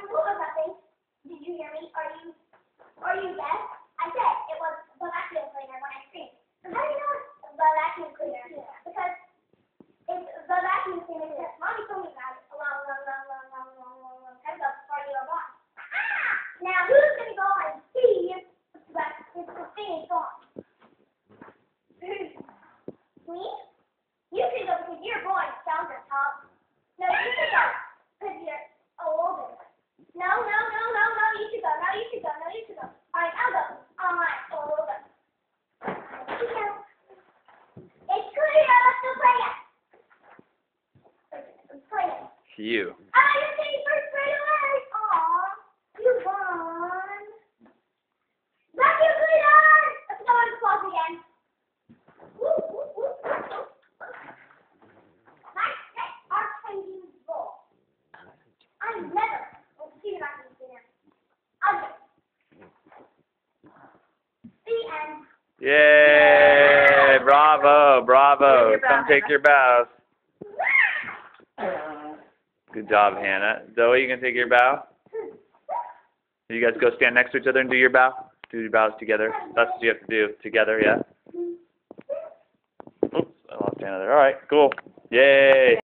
What was that thing? Did you hear me? Are you deaf? I said it was the vacuum cleaner when I screamed. But how do you know it's the vacuum cleaner? Because it's the vacuum cleaner. Because Mommy told me about it a long time ago before you were born. Now who's gonna go and see if the thing is gone? Me? You can go because you're born. Sounds like Tom. No, you can go because you're older. No, you should go. No, you should go. Alright, I'll go. Alright, older. It's clear. Let's go play it. Let's play it. You. You're taking first right away. Aw, you won. Vacuum cleaner! Let's go on the clock again. Yay! Bravo! Come take your bows. Good job, Hannah. Zoe, you gonna take your bow? You guys go stand next to each other and do your bow. Do your bows together. That's what you have to do together, yeah. Oops, I lost Hannah there. All right, cool. Yay!